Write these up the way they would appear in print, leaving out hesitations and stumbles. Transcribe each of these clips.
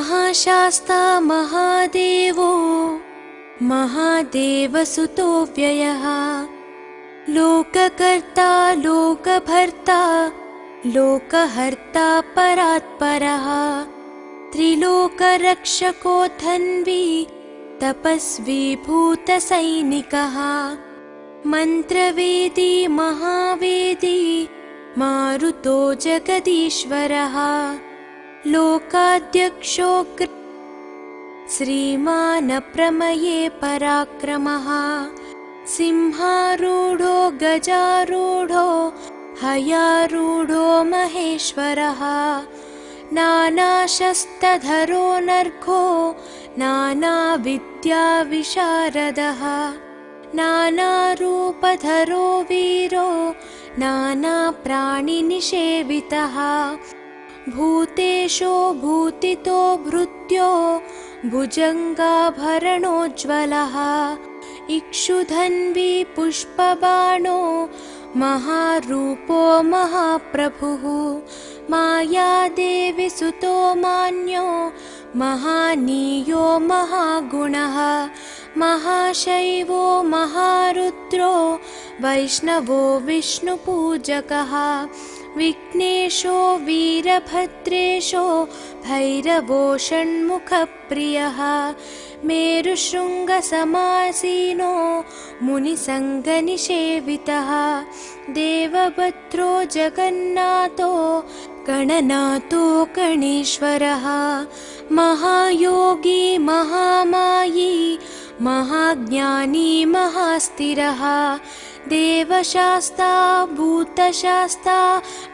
महाशास्ता महादेवो महादेवसुतो व्ययः लोककर्ता लोकभर्ता लोकहर्ता परात्परः त्रिलोकरक्षको धन्वी तपस्वी भूतसैनिकः मन्त्रवेदी महावेदी मारुतो जगदीश्वरः लोकाध्यक्षो श्रीमान् प्रमये पराक्रमः सिंहारूढो गजारूढो हयारूढो महेश्वरः नानाशस्त्रधरो नर्घो नानाविद्याविशारदः नानारूपधरो वीरो नानाप्राणिनिषेवितः भूतेशो भूतितो भृत्यो भुजङ्गाभरणोज्ज्वलः इक्षुधन्वी पुष्पबाणो महारूपो महाप्रभुः मायादेवी सुतो मान्यो महानीयो महागुणः महाशैवो महारुद्रो वैष्णवो विष्णुपूजकः विघ्नेशो वीरभद्रेशो भैरवो षण्मुखप्रियः मेरुशृङ्गसमासीनो मुनिसङ्गनिषेवितः देवभद्रो जगन्नाथो गणनाथो गणेश्वरः महायोगी महामायी महाज्ञानी महास्थिरः देवशास्ता भूतशास्ता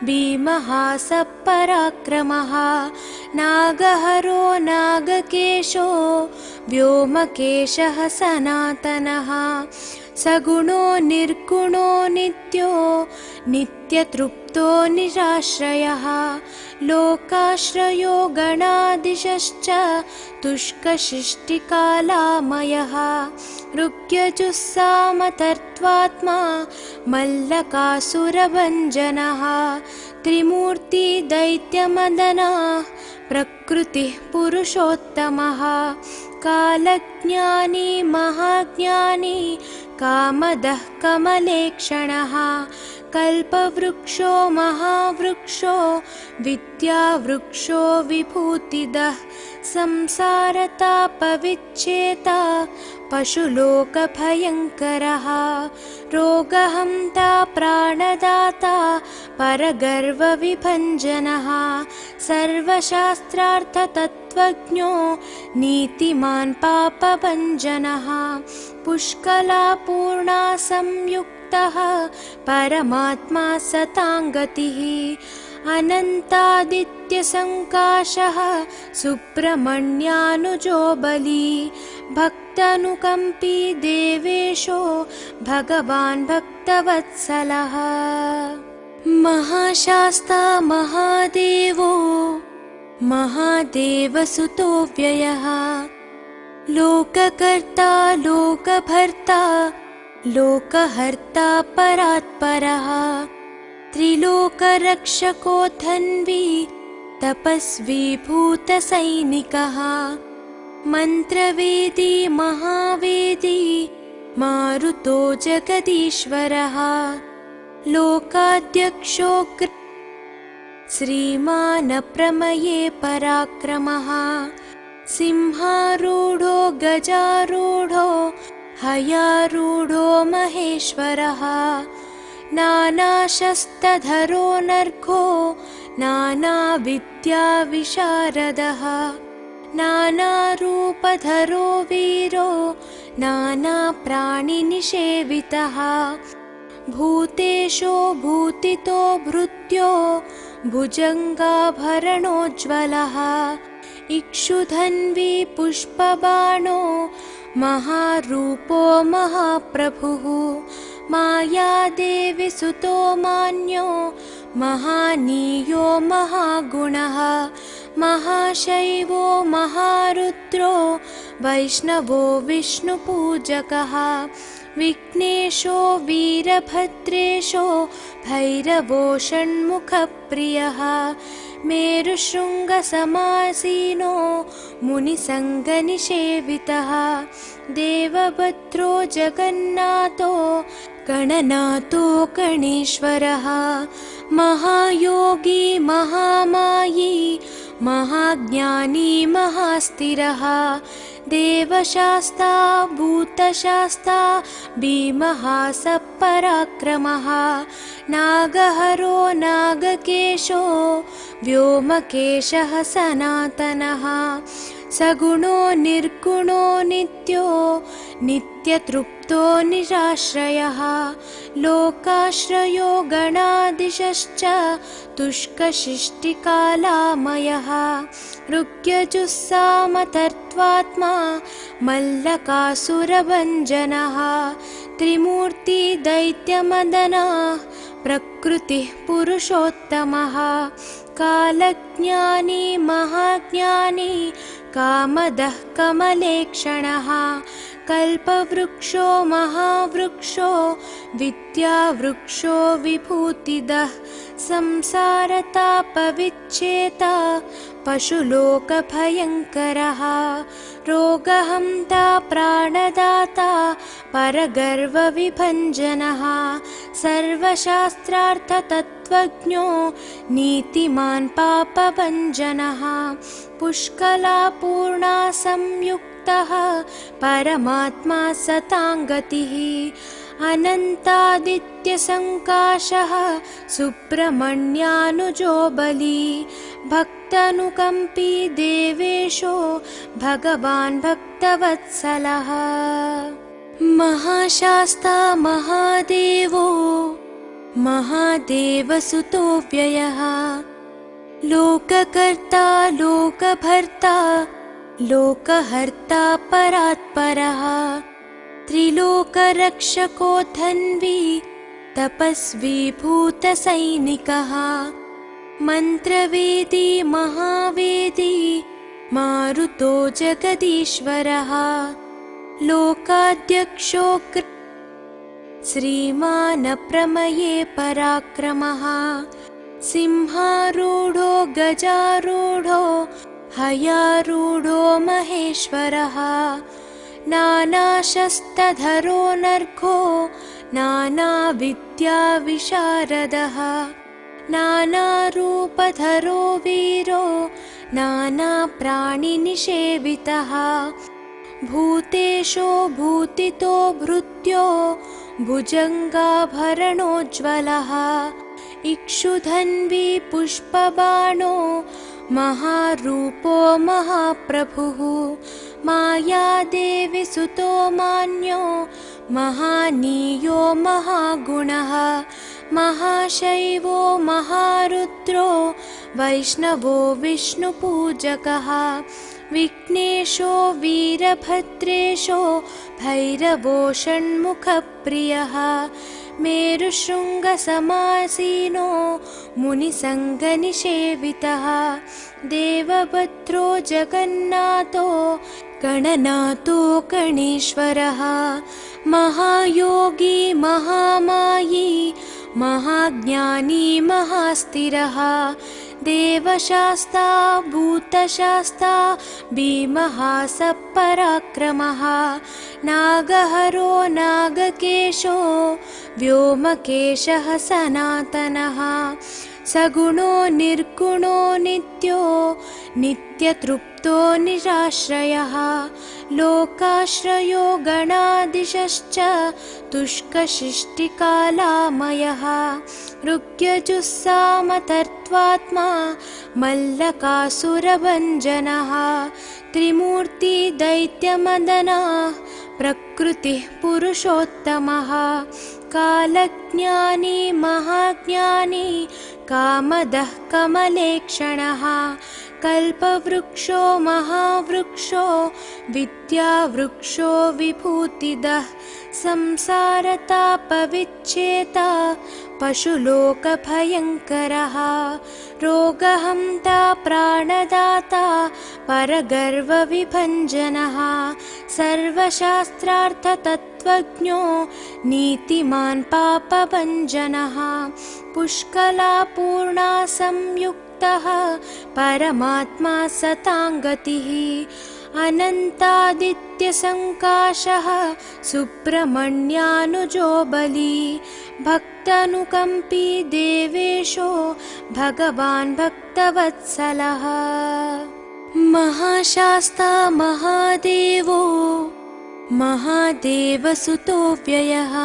भीमः सपराक्रमः नागहरो नागकेशो व्योमकेशः सनातनः सगुणो निर्गुणो नित्यो नित्यतृप्तो निराश्रयः लोकाश्रयो गणाधीशश्च तुष्कशिष्टिकालामयः ऋग्यजुस्सामतर्त्वात्मा मल्लकासुरभञ्जनः त्रिमूर्ति दैत्यमदनः प्रकृतिः पुरुषोत्तमः कालज्ञानी महाज्ञानी कामदः कमलेक्षणः कल्पवृक्षो महावृक्षो विद्यावृक्षो विभूतिदः संसारतापविच्छेता पशुलोकभयङ्करः रोगहन्ता प्राणदाता परगर्वविभञ्जनः सर्वशास्त्रार्थतत्त्वज्ञो नीतिमान् पापभञ्जनः पुष्कलापूर्णा संयुक्तः परमात्मा सताङ्गतिः अनन्तादित्यसङ्काशः सुब्रह्मण्यानुजो बली भक्तानुकम्पी देवेशो भगवान् भक्तवत्सलः महाशास्ता महादेवो महादेवसुतो व्ययः लोककर्ता लोकभर्ता लोकहर्ता परात्परः त्रिलोकरक्षको धन्वी तपस्वी भूतसैनिकः मन्त्रवेदी महावेदी मारुतो जगदीश्वरः लोकाध्यक्षो श्रीमान् प्रमये पराक्रमः सिंहारूढो गजारूढो हयारूढो महेश्वरः नानाशस्त्रधरो नर्घो नानाविद्याविशारदः नानारूपधरो वीरो नानाप्राणिनिषेवितः भूतेशो भूतितो भृत्यो भुजङ्गाभरणोज्ज्वलः इक्षुधन्वी पुष्पबाणो महारूपो महाप्रभुः मायादेवी सुतो मान्यो महानीयो महागुणः महाशैवो महारुद्रो वैष्णवो विष्णुपूजकः विघ्नेशो वीरभद्रेशो भैरवो षण्मुखप्रियः मेरुशृङ्गसमासीनो मुनिसङ्गनिषेवितः देवभद्रो जगन्नाथो गणनाथो गणेश्वरः महायोगी महामायी महाज्ञानी महास्थिरः देवशास्ता भूतशास्ता भीमः सपराक्रमः नागहरो नागकेशो व्योमकेशः सनातनः सगुणो निर्गुणो नित्यो नित्यतृप्तो निराश्रयः लोकाश्रयो गणाधीशश्च तुष्कशिष्टिकालामयः ऋग्यजुस्सामतर्त्वात्मा मल्लकासुरभञ्जनः त्रिमूर्ति दैत्यमदनः प्रकृतिः पुरुषोत्तमः कालज्ञानी महाज्ञानी कामदः कमलेक्षणः कल्पवृक्षो महावृक्षो विद्यावृक्षो विभूतिदः संसारतापविच्छेता पशुलोकभयङ्करः रोगहन्ता प्राणदाता परगर्वविभञ्जनः सर्वशास्त्रार्थतत्त्वज्ञो नीतिमान् पापभञ्जनः पुष्कलापूर्णा संयुक्तः परमात्मा सताङ्गतिः अनन्तादित्यसङ्काशः सुब्रह्मण्यानुजो बली भक्तानुकम्पी देवेशो भगवान् भक्तवत्सलः महाशास्ता महादेवो महादेवसुतो व्ययः लोककर्ता लोकभर्ता लोकहर्ता परात्परः त्रिलोकरक्षको धन्वी तपस्वी भूतसैनिकः मन्त्रवेदी महावेदी मारुतो जगदीश्वरः लोकाध्यक्षो श्रीमान् प्रमये पराक्रमः सिंहारूढो गजारूढो हयारूढो महेश्वरः नानाशस्त्रधरो नर्घो नानाविद्याविशारदः नानारूपधरो वीरो नानाप्राणिनिषेवितः भूतेशो भूतितो भृत्यो भुजङ्गाभरणोज्ज्वलः इक्षुधन्वी पुष्पबाणो महारूपो महाप्रभुः मायादेवी सुतो मान्यो महानीयो महागुणः महाशैवो महारुद्रो वैष्णवो विष्णुपूजकः विघ्नेशो वीरभद्रेशो भैरवो षण्मुखप्रियः मेरुशृङ्गसमासीनो मुनिसङ्गनिषेवितः देवभद्रो जगन्नाथो गणनाथो गणेश्वरः महायोगी महामायी महाज्ञानी महास्थिरः देवशास्ता भूतशास्ता भीमः सपराक्रमः नागहरो नागकेशो व्योमकेशः सनातनः सगुणो निर्गुणो नित्यो नित्यतृप्तो निराश्रयः लोकाश्रयो गणाधीशश्च तुष्कशिष्टिकालामयः ऋग्यजुस्सामतर्त्वात्मा मल्लकासुरभञ्जनः त्रिमूर्ति दैत्यमदनः प्रकृतिः पुरुषोत्तमः कालज्ञानी महाज्ञानी कामदः कमलेक्षणः कल्पवृक्षो महावृक्षो विद्यावृक्षो विभूतिदः संसारतापविच्छेता पशुलोकभयङ्करः रोगहन्ता प्राणदाता परगर्वविभञ्जनः सर्वशास्त्रार्थतत्त्वज्ञो नीतिमान् पापभञ्जनः पुष्कलापूर्णा संयुक्तः संयुक्तः परमात्मा सताङ्गतिः अनन्तादित्यसङ्काशः सुब्रह्मण्यानुजो बली भक्तानुकम्पी देवेशो भगवान् भक्तवत्सलः महाशास्ता महादेवो महादेवसुतो व्ययः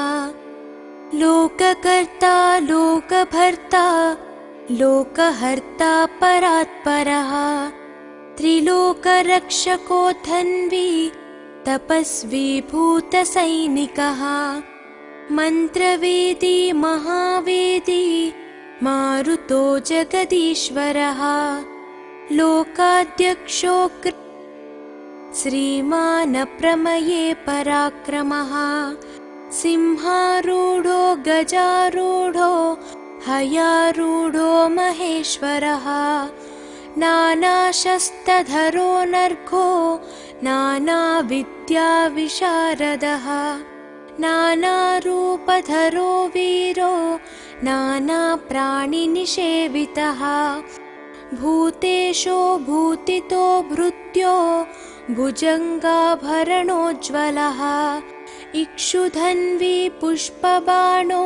लोककर्ता लोकभर्ता लोकहर्ता परात्परः त्रिलोकरक्षको धन्वी तपस्वी भूतसैनिकः मन्त्रवेदी महावेदी मारुतो जगदीश्वरः लोकाध्यक्षो श्रीमान् प्रमये पराक्रमः सिंहारूढो गजारूढो हयारूढो महेश्वरः नानाशस्त्रधरो नर्घो नानाविद्याविशारदः नानारूपधरो वीरो नानाप्राणिनिषेवितः भूतेशो भूतितो भृत्यो भुजङ्गाभरणोज्ज्वलः इक्षुधन्वी पुष्पबाणो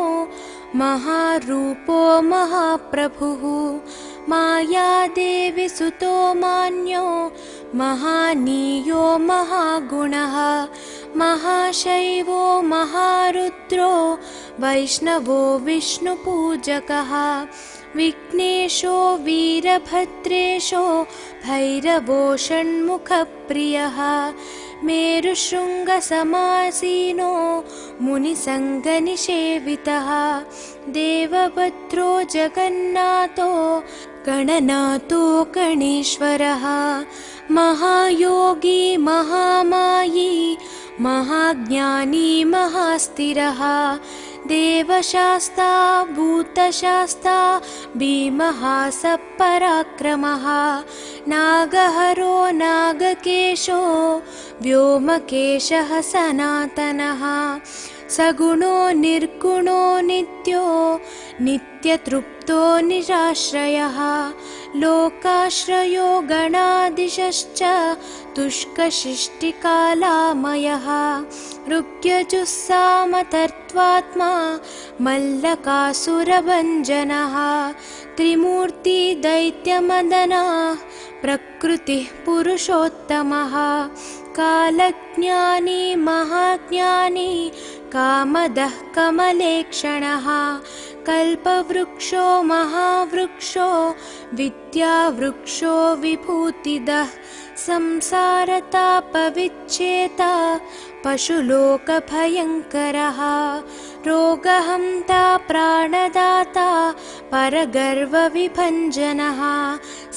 महारूपो महाप्रभुः मायादेवी सुतो मान्यो महानीयो महागुणः महाशैवो महारुद्रो वैष्णवो विष्णुपूजकः विघ्नेशो वीरभद्रेशो भैरवो षण्मुखप्रियः मेरुशृङ्गसमासीनो मुनिसङ्गनिषेवितः देवभद्रो जगन्नाथो गणनाथो गणेश्वरः महायोगी महामायी महाज्ञानी महास्थिरः देवशास्ता भूतशास्ता भीमः सपराक्रमः नागहरो नागकेशो व्योमकेशः सनातनः सगुणो निर्गुणो नित्यो नित्यतृप्तो निराश्रयः लोकाश्रयो गणाधीशश्च तुष्कशिष्टिकालामयः ऋग्यजुस्सामतर्त्वात्मा मल्लकासुरभञ्जनः त्रिमूर्ति दैत्यमदनः प्रकृतिः पुरुषोत्तमः कालज्ञानी महाज्ञानी कामदः कमलेक्षणः कल्पवृक्षो महावृक्षो विद्यावृक्षो विभूतिदः संसारतापविच्छेता पशुलोकभयङ्करः रोगहन्ता प्राणदाता परगर्वविभञ्जनः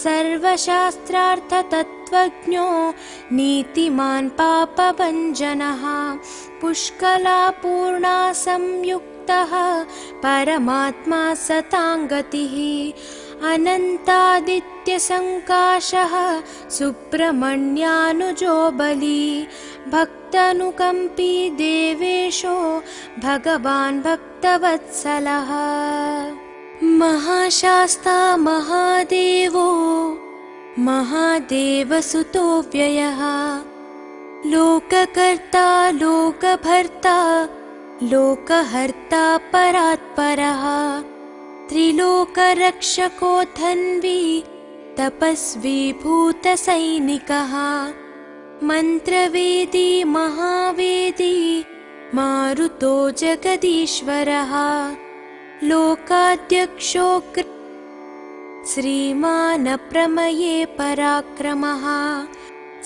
सर्वशास्त्रार्थतत्त्वज्ञो नीतिमान् पापभञ्जनः पुष्कलापूर्णा संयुक्तः परमात्मा सताङ्गतिः अनन्तादित्यसङ्काशः सुब्रह्मण्यानुजो बली भक्तानुकम्पी देवेशो भगवान् भक्तवत्सलः महाशास्ता महादेवो महादेवसुतो व्ययः लोककर्ता लोकभर्ता लोकहर्ता परात्परः त्रिलोकरक्षको धन्वी तपस्वी भूतसैनिकः मन्त्रवेदी महावेदी मारुतो जगदीश्वरः लोकाध्यक्षो श्रीमान् प्रमये पराक्रमः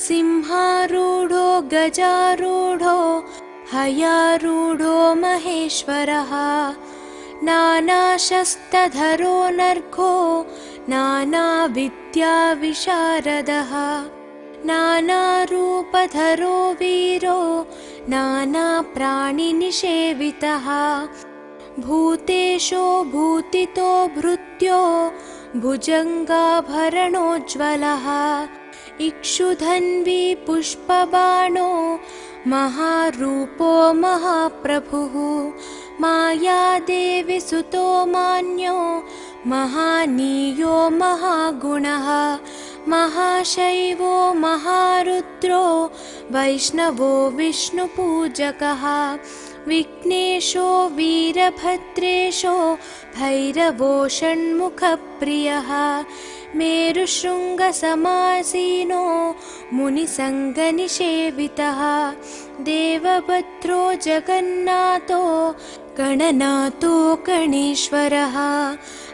सिंहारूढो गजारूढो हयारूढो महेश्वरः नानाशस्त्रधरो नर्घो नानाविद्याविशारदः नानारूपधरो वीरो नानाप्राणिनिषेवितः भूतेशो भूतितो भृत्यो भुजङ्गाभरणोज्ज्वलः इक्षुधन्वी पुष्पबाणो महारूपो महाप्रभुः मायादेवी सुतो मान्यो महानीयो महागुणः महाशैवो महारुद्रो वैष्णवो विष्णुपूजकः विघ्नेशो वीरभद्रेशो भैरवो षण्मुखप्रियः मेरुशृङ्गसमासीनो मुनिसङ्गनिषेवितः देवभद्रो जगन्नाथो गणनाथो गणेश्वरः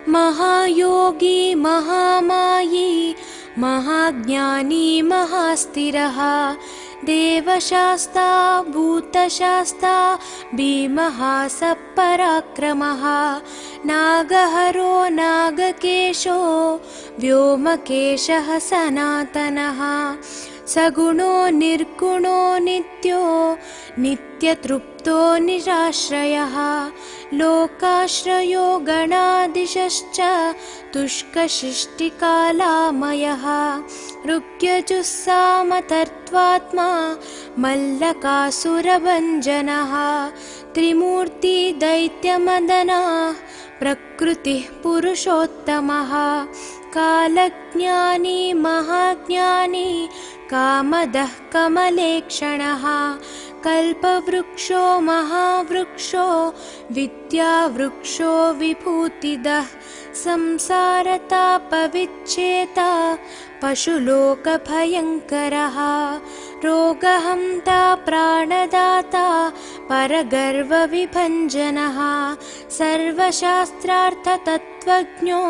महायोगी महामायी महाज्ञानी महास्थिरः देवशास्ता भूतशास्ता भीमः सपराक्रमः नागहरो नागकेशो व्योमकेशः सनातनः सगुणो निर्गुणो नित्यो नित्यतृप्तो निराश्रयः लोकाश्रयो गणाधीशश्च तुष्कशिष्टिकालामयः ऋग्यजुस्सामतर्त्वात्मा मल्लकासुरभञ्जनः त्रिमूर्ति दैत्यमदनः प्रकृतिः पुरुषोत्तमः कालज्ञानी महाज्ञानी कामदः कमलेक्षणः कल्पवृक्षो महावृक्षो विद्यावृक्षो विभूतिदः संसारतापविच्छेता पशुलोकभयङ्करः रोगहन्ता प्राणदाता परगर्वविभञ्जनः सर्वशास्त्रार्थतत्त्वज्ञो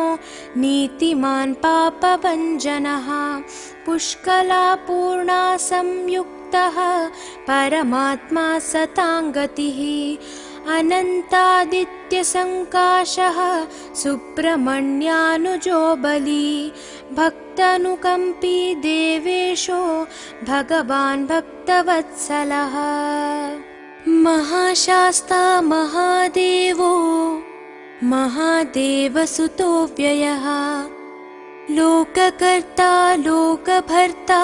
नीतिमान् पापभञ्जनः पुष्कलापूर्णा संयुक्तः परमात्मा सताङ्गतिः अनन्तादित्यसङ्काशः सुब्रह्मण्यानुजो बली भक्तानुकम्पी देवेशो भगवान् भक्तवत्सलः महाशास्ता महादेवो महादेवसुतो व्ययः लोककर्ता लोकभर्ता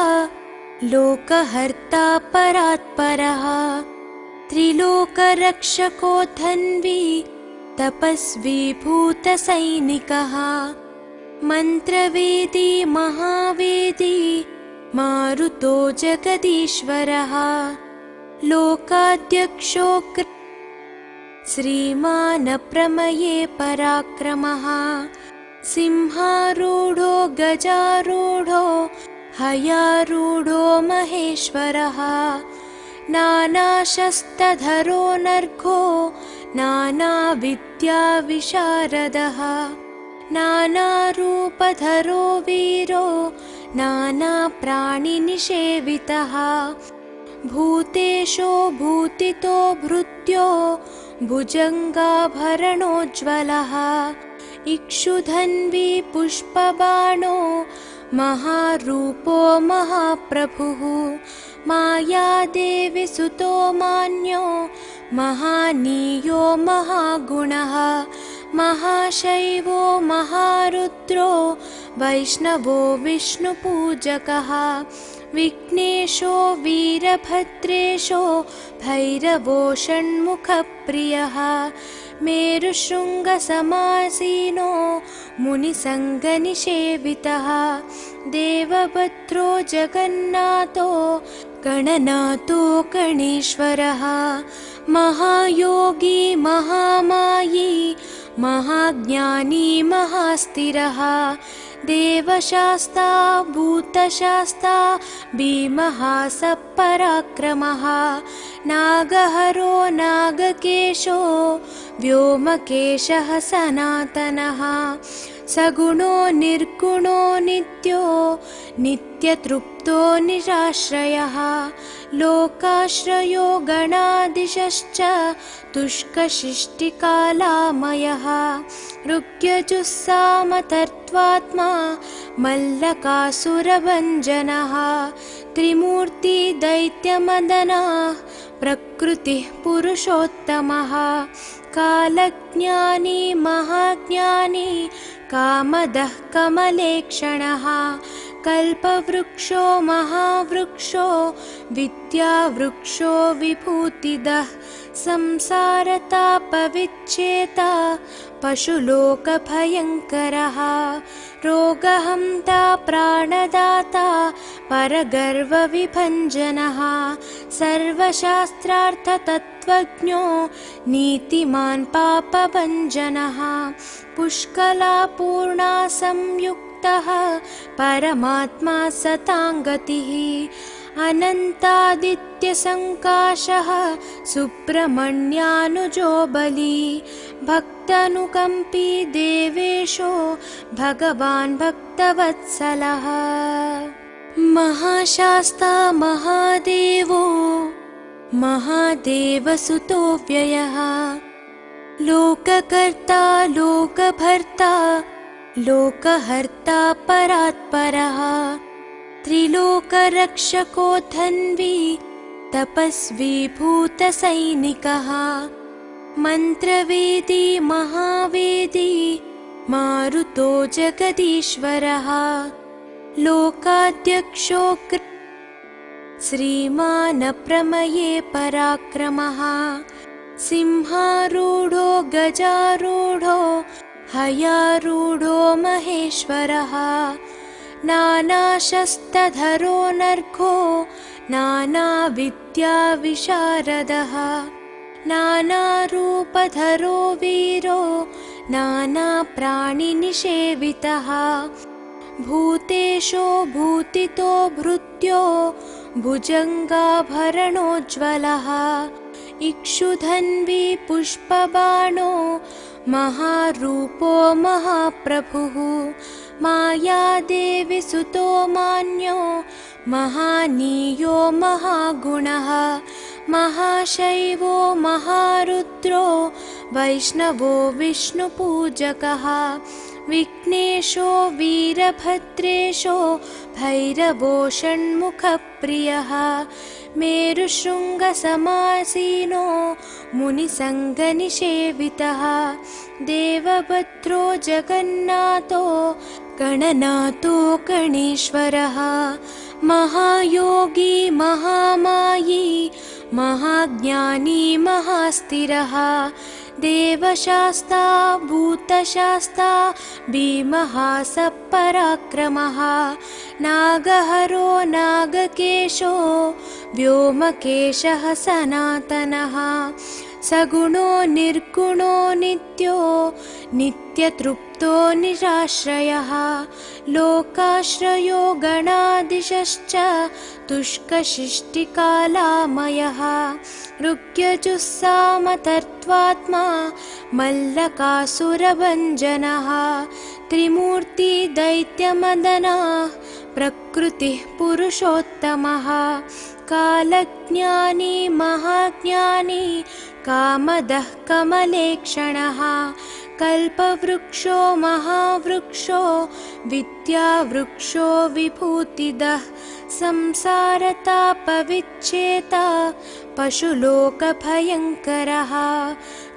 लोकहर्ता परात्परः त्रिलोकरक्षको धन्वी तपस्वी भूतसैनिकः मन्त्रवेदी महावेदी मारुतो जगदीश्वरः लोकाध्यक्षो श्रीमान् प्रमये पराक्रमः सिंहारूढो गजारूढो हयारूढो महेश्वरः नानाशस्त्रधरो नर्घो नानाविद्याविशारदः नानारूपधरो वीरो नानाप्राणिनिषेवितः भूतेशो भूतितो भृत्यो भुजङ्गाभरणोज्ज्वलः इक्षुधन्वी पुष्पबाणो महारूपो महाप्रभुः मायादेवी सुतो मान्यो महानीयो महागुणः महाशैवो महारुद्रो वैष्णवो विष्णुपूजकः विघ्नेशो वीरभद्रेशो भैरवो षण्मुखप्रियः मेरुशृङ्गसमासीनो मुनिसङ्गनिषेवितः देवभद्रो जगन्नाथो गणनाथो गणेश्वरः महायोगी महामायी महाज्ञानी महास्थिरः देवशास्ता भूतशास्ता भीमः सपराक्रमः नागहरो नागकेशो व्योमकेशः सनातनः सगुणो निर्गुणो नित्यो नित्यतृप्तो निराश्रयः लोकाश्रयो गणाधीशश्च तुष्कशिष्टिकालामयः ऋग्यजुस्सामतर्त्वात्मा मल्लकासुरभञ्जनः त्रिमूर्ति दैत्यमदनः प्रकृतिः पुरुषोत्तमः कालज्ञानी महाज्ञानी कामदः कमलेक्षणः कल्पवृक्षो महावृक्षो विद्यावृक्षो विभूतिदः संसारतापविच्छेता पशुलोकभयङ्करः रोगहन्ता प्राणदाता परगर्वविभञ्जनः सर्वशास्त्रार्थतत्त्वज्ञो नीतिमान् पापभञ्जनः पुष्कलापूर्णा संयुक्तः परमात्मा सताङ्गतिः अनन्तादित्यसङ्काशः सुब्रह्मण्यानुजो बली भक्तानुकम्पी देवेशो भगवान् भक्तवत्सलः महाशास्ता महादेवो महादेवसुतो व्ययः लोककर्ता लोकभर्ता लोकहर्ता परात्परः त्रिलोकरक्षको धन्वी तपस्वी भूतसैनिकः मन्त्रवेदी महावेदी मारुतो जगदीश्वरः लोकाध्यक्षो श्रीमान् प्रमये पराक्रमः सिंहारूढो गजारूढो हयारूढो महेश्वरः नानाशस्त्रधरो नर्घो नानाविद्याविशारदः नानारूपधरो वीरो नानाप्राणिनिषेवितः भूतेशो भूतितो भृत्यो भुजङ्गाभरणोज्ज्वलः इक्षुधन्वी पुष्पबाणो महारूपो महाप्रभुः मायादेवी सुतो मान्यो महानीयो महागुणः महाशैवो महारुद्रो वैष्णवो विष्णुपूजकः विघ्नेशो वीरभद्रेशो भैरवो षण्मुखप्रियः मेरुशृङ्गसमासीनो मुनिसङ्गनिषेवितः देवभद्रो जगन्नाथो गणनाथो गणेश्वरः महायोगी महामायी महाज्ञानी महास्थिरः देवशास्ता भूतशास्ता भीमः सपराक्रमः नागहरो नागकेशो व्योमकेशः सनातनः सगुणो निर्गुणो नित्यो नित्यतृप्तो निराश्रयः लोकाश्रयो गणाधीशश्च तुष्कशिष्टिकालामयः ऋग्यजुस्सामतर्त्वात्मा मल्लकासुरभञ्जनः त्रिमूर्ति दैत्यमदनः प्रकृतिः पुरुषोत्तमः कालज्ञानी महाज्ञानी कामदः कमलेक्षणः कल्पवृक्षो महावृक्षो विद्यावृक्षो विभूतिदः संसारतापविच्छेता पशुलोकभयङ्करः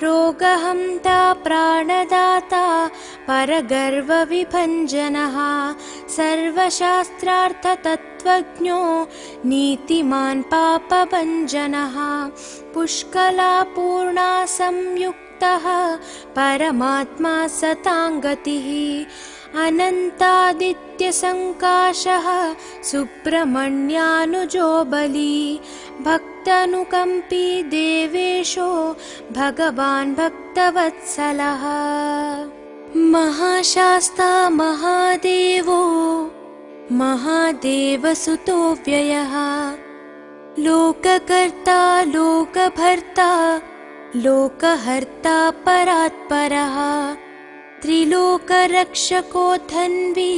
रोगहन्ता प्राणदाता परगर्वविभञ्जनः सर्वशास्त्रार्थतत्त्वज्ञो नीतिमान् पापभञ्जनः पुष्कलापूर्णा संयुक्तः परमात्मा सताङ्गतिः अनन्तादित्यसङ्काशः सुब्रह्मण्यानुजो बली भक्तानुकम्पी देवेशो भगवान् भक्तवत्सलः महाशास्ता महादेवो महादेवसुतो व्ययः लोककर्ता लोकभर्ता लोकहर्ता परात्परः त्रिलोकरक्षको धन्वी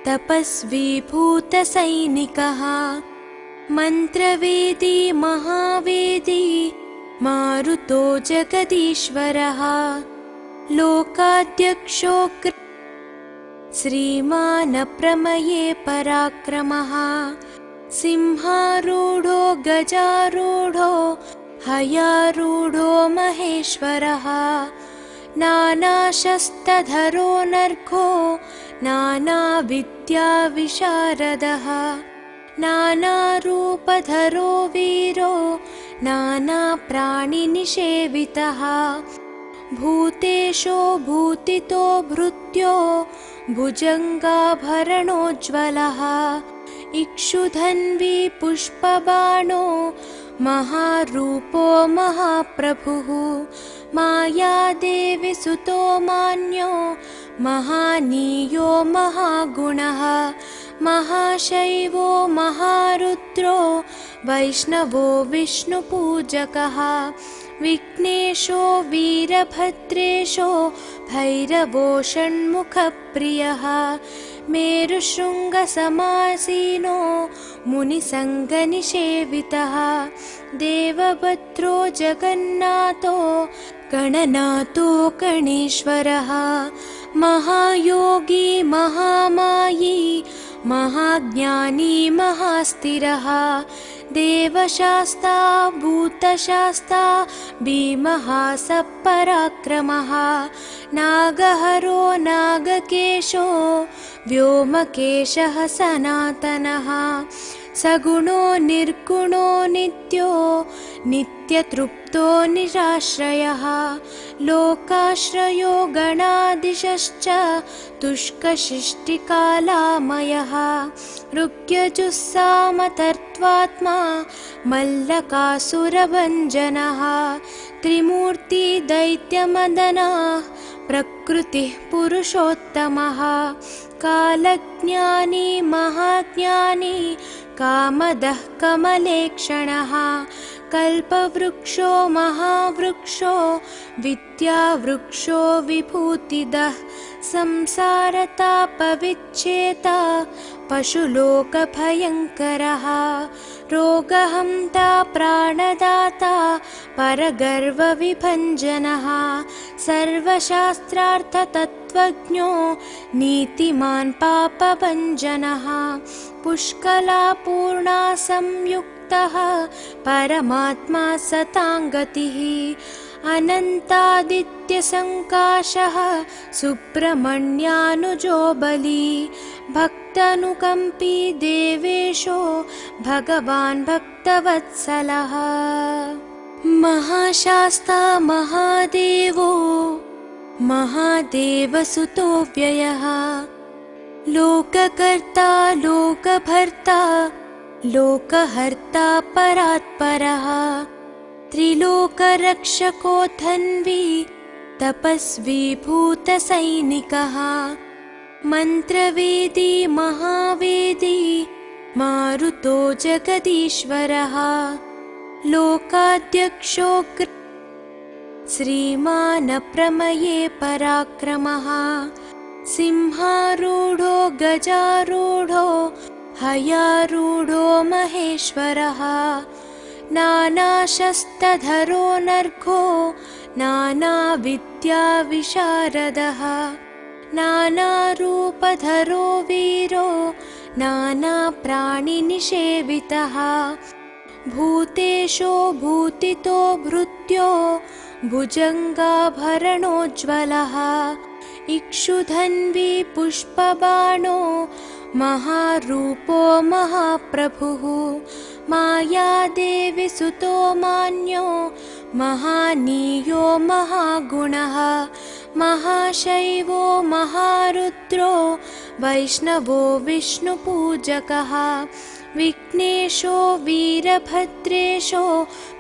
तपस्वी भूतसैनिकः मन्त्रवेदी महावेदी मारुतो जगदीश्वरः लोकाध्यक्षो श्रीमान् प्रमये पराक्रमः सिंहारूढो गजारूढो हयारूढो महेश्वरः नानाशस्त्रधरो नर्घो नानाविद्याविशारदः नानारूपधरो वीरो नानाप्राणिनिषेवितः भूतेशो भूतितो भृत्यो भुजङ्गाभरणोज्ज्वलः इक्षुधन्वी पुष्पबाणो महारूपो महाप्रभुः मायादेवी सुतो मान्यो महानीयो महागुणः महाशैवो महारुद्रो वैष्णवो विष्णुपूजकः विघ्नेशो वीरभद्रेशो भैरवो षण्मुखप्रियः मेरुशृङ्गसमासीनो मुनिसङ्गनिषेवितः देवभद्रो जगन्नाथो गणनाथो गणेश्वरः महायोगी महामायी महाज्ञानी महास्थिरः देवशास्ता भूतशास्ता भीमः सपराक्रमः नागहरो नागकेशो व्योमकेशः सनातनः सगुणो निर्गुणो नित्यो नित्यतृप्तो निराश्रयः लोकाश्रयो गणाधीशश्च तुष्कशिष्टिकालामयः ऋग्यजुस्सामतर्त्वात्मा मल्लकासुरभञ्जनः त्रिमूर्ति दैत्यमदनः प्रकृतिः पुरुषोत्तमः कालज्ञानी महाज्ञानी कामदः कमलेक्षणः कल्पवृक्षो महावृक्षो विद्यावृक्षो विभूतिदः संसारतापविच्छेता पशुलोकभयङ्करः रोगहन्ता प्राणदाता परगर्वविभञ्जनः सर्वशास्त्रार्थतत्त्वज्ञो नीतिमान् पापभञ्जनः पुष्कलापूर्णा संयुक्तः परमात्मा सताङ्गतिः अनन्तादित्यसङ्काशः सुब्रह्मण्यानुजो बली भक्तानुकम्पी देवेशो भगवान् भक्तवत्सलः महाशास्ता महादेवो महादेवसुतो व्ययः लोककर्ता लोकभर्ता लोकहर्ता परात्परः त्रिलोकरक्षको धन्वी तपस्वी भूतसैनिकः मन्त्रवेदी महावेदी मारुतो जगदीश्वरः लोकाध्यक्षो श्रीमान् प्रमये पराक्रमः सिंहारूढो गजारूढो हयारूढो महेश्वरः नानाशस्त्रधरो नर्घो नानाविद्याविशारदः नानारूपधरो वीरो नानाप्राणिनिषेवितः भूतेशो भूतितो भृत्यो भुजङ्गाभरणोज्ज्वलः इक्षुधन्वी पुष्पबाणो महारूपो महाप्रभुः मायादेवी सुतो मान्यो महानीयो महागुणः महाशैवो महारुद्रो वैष्णवो विष्णुपूजकः विघ्नेशो वीरभद्रेशो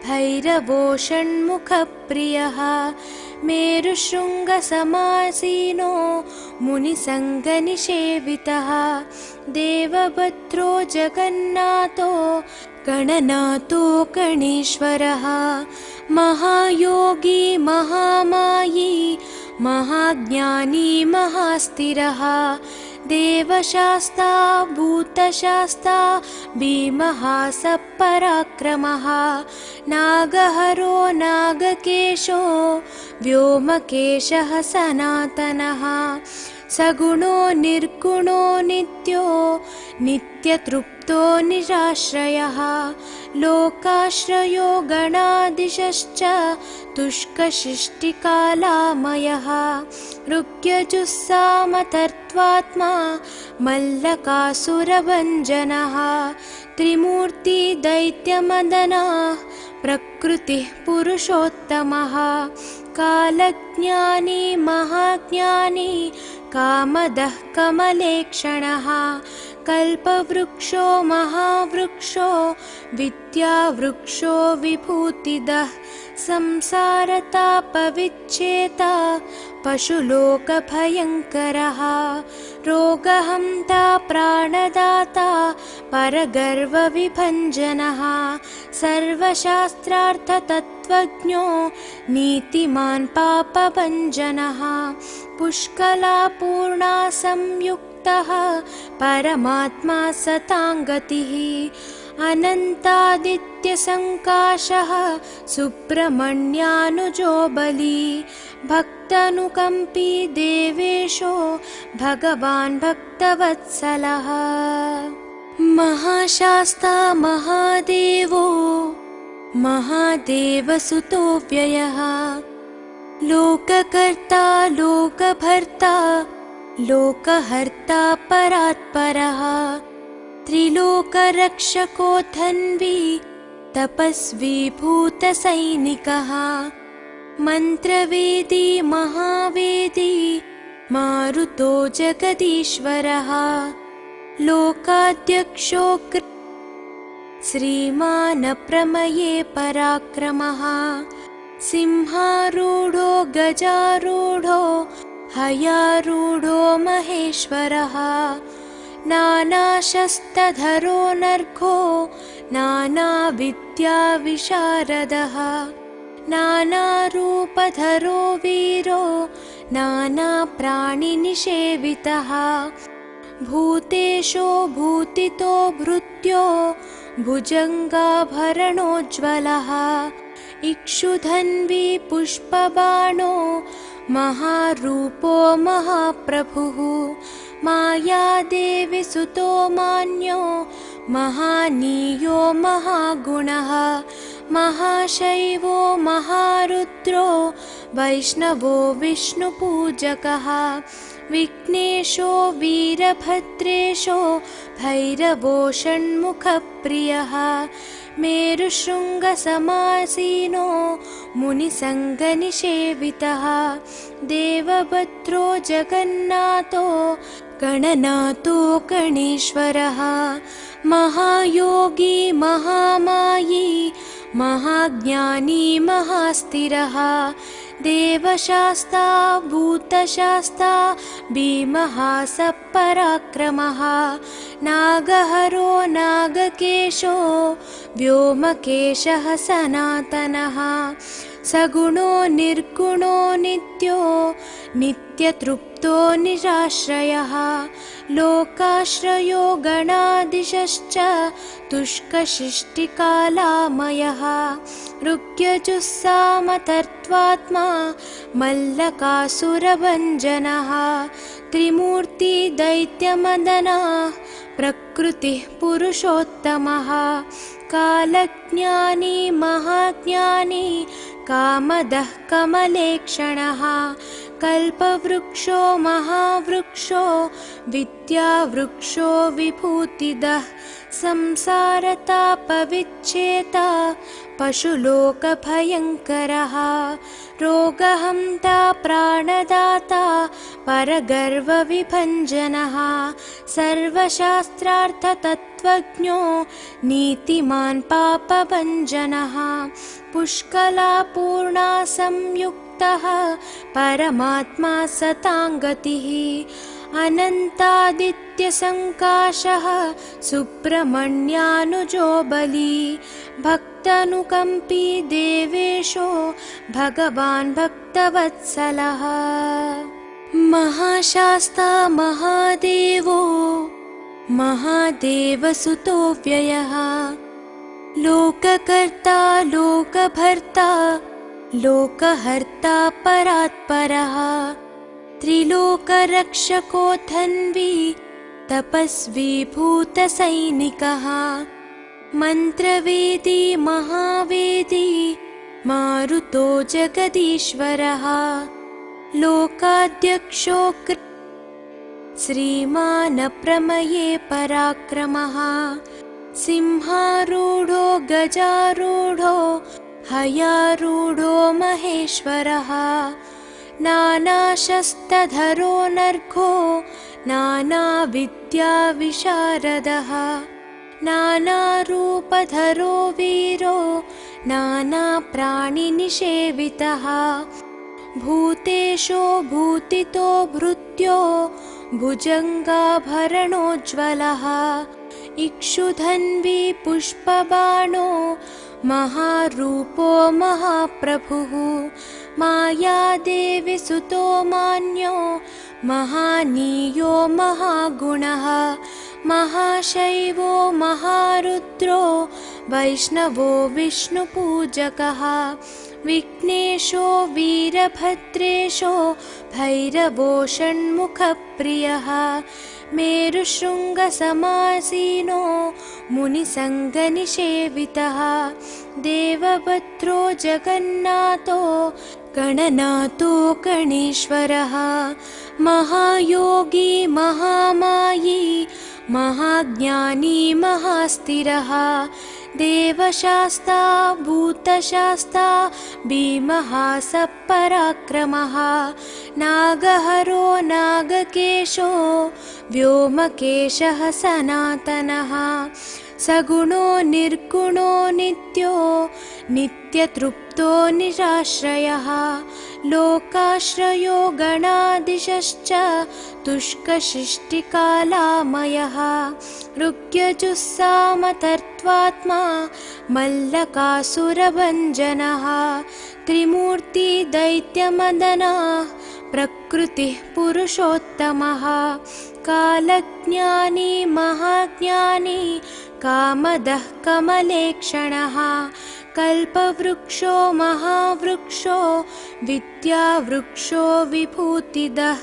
भैरवो षण्मुखप्रियः मेरुशृङ्गसमासीनो मुनिसङ्गनिषेवितः देवभद्रो जगन्नाथो गणनाथो गणेश्वरः महायोगी महामायी महाज्ञानी महास्थिरः देवशास्ता भूतशास्ता भीमः सपराक्रमः नागहरो नागकेशो व्योमकेशः सनातनः सगुणो निर्गुणो नित्यो नित्यतृप्तो निराश्रयः लोकाश्रयो गणाधीशश्च तुष्कशिष्टिकालामयः ऋग्यजुस्सामतर्त्वात्मा मल्लकासुरभञ्जनः त्रिमूर्ति दैत्यमदनः प्रकृतिः पुरुषोत्तमः कालज्ञानी कालज्ञानी महाज्ञानी कामदः कमलेक्षणः कल्पवृक्षो महावृक्षो विद्यावृक्षो विभूतिदः संसारतापविच्छेता पशुलोकभयङ्करः रोगहन्ता प्राणदाता परगर्वविभञ्जनः सर्वशास्त्रार्थतत्त्वज्ञो नीतिमान् पापभञ्जनः पुष्कलापूर्णा संयुक्तः परमात्मा सताङ्गतिः अनन्तादित्यसङ्काशः सुब्रह्मण्यानुजो बली भक्तानुकम्पी देवेशो भगवान् भक्तवत्सलः महाशास्ता महादेवो महादेवसुतो व्ययः लोककर्ता लोकभर्ता लोकहर्ता परात्परः त्रिलोकरक्षको धन्वी तपस्वी भूतसैनिकः मन्त्रवेदी महावेदी मारुतो जगदीश्वरः लोकाध्यक्षो श्रीमान् प्रमये पराक्रमः सिंहारूढो गजारूढो हयारूढो महेश्वरः नानाशस्त्रधरो नर्घो नानाविद्याविशारदः नानारूपधरो वीरो नानाप्राणिनिषेवितः भूतेशो भूतितो भृत्यो भुजङ्गाभरणोज्ज्वलः इक्षुधन्वी पुष्पबाणो महारूपो महाप्रभुः मायादेवी सुतो मान्यो महानीयो महागुणः महाशैवो महारुद्रो वैष्णवो विष्णुपूजकः विघ्नेशो वीरभद्रेशो भैरवो षण्मुखप्रियः मेरुशृङ्गसमासीनो मुनिसङ्गनिषेवितः देवभद्रो जगन्नाथो गणनाथो गणेश्वरः महायोगी महामायी महाज्ञानी महास्थिरः देवशास्ता भूतशास्ता भीमः सपराक्रमः नागहरो नागकेशो व्योमकेशः सनातनः सगुणो निर्गुणो नित्यो नित्यतृप्तो निराश्रयः लोकाश्रयो गणाधीशश्च तुष्कशिष्टिकालामयः ऋग्यजुस्सामतर्त्वात्मा मल्लकासुरभञ्जनः त्रिमूर्ति दैत्यमदनः प्रकृतिः पुरुषोत्तमः कालज्ञानी महाज्ञानी कामदः कमलेक्षणः कल्पवृक्षो महावृक्षो विद्यावृक्षो विभूतिदः संसारतापविच्छेता पशुलोकभयङ्करः रोगहन्ता प्राणदाता परगर्वविभञ्जनः सर्वशास्त्रार्थतत्त्वज्ञो नीतिमान् पापभञ्जनः पुष्कलापूर्णा संयुक्तः परमात्मा सताङ्गतिः अनन्तादित्यसङ्काशः सुब्रह्मण्यानुजो बली भक्तानुकम्पी देवेशो भगवान् भक्तवत्सलः महाशास्ता महादेवो महादेवसुतो व्ययः लोककर्ता लोकभर्ता लोकहर्ता परात्परः त्रिलोकरक्षको धन्वी तपस्वी भूतसैनिकः मन्त्रवेदी महावेदी मारुतो जगदीश्वरः लोकाध्यक्षो श्रीमान् प्रमये पराक्रमः सिंहारूढो गजारूढो हयारूढो महेश्वरः नानाशस्त्रधरो नर्घो नानाविद्याविशारदः नानारूपधरो वीरो नानाप्राणिनिषेवितः भूतेशो भूतितो भृत्यो भुजङ्गाभरणोज्ज्वलः इक्षुधन्वी पुष्पबाणो महारूपो महाप्रभुः मायादेवी सुतो मान्यो महानीयो महागुणः महाशैवो महारुद्रो वैष्णवो विष्णुपूजकः विघ्नेशो वीरभद्रेशो भैरवो षण्मुखप्रियः मेरुशृङ्गसमासीनो मुनिसङ्गनिषेवितः देवभद्रो जगन्नाथो गणनाथो गणेश्वरः महायोगी महामायी महाज्ञानी महास्थिरः देवशास्ता भूतशास्ता भीमः सपराक्रमः नागहरो नागकेशो व्योमकेशः सनातनः सगुणो निर्गुणो नित्यो नित्यतृप्तो निराश्रयः लोकाश्रयो गणाधीशश्च तुष्कशिष्टिकालामयः ऋग्यजुस्सामतर्त्वात्मा मल्लकासुरभञ्जनः त्रिमूर्ति दैत्यमदनः प्रकृतिः पुरुषोत्तमः कालज्ञानी महाज्ञानी कामदः कमलेक्षणः कल्पवृक्षो महावृक्षो विद्यावृक्षो विभूतिदः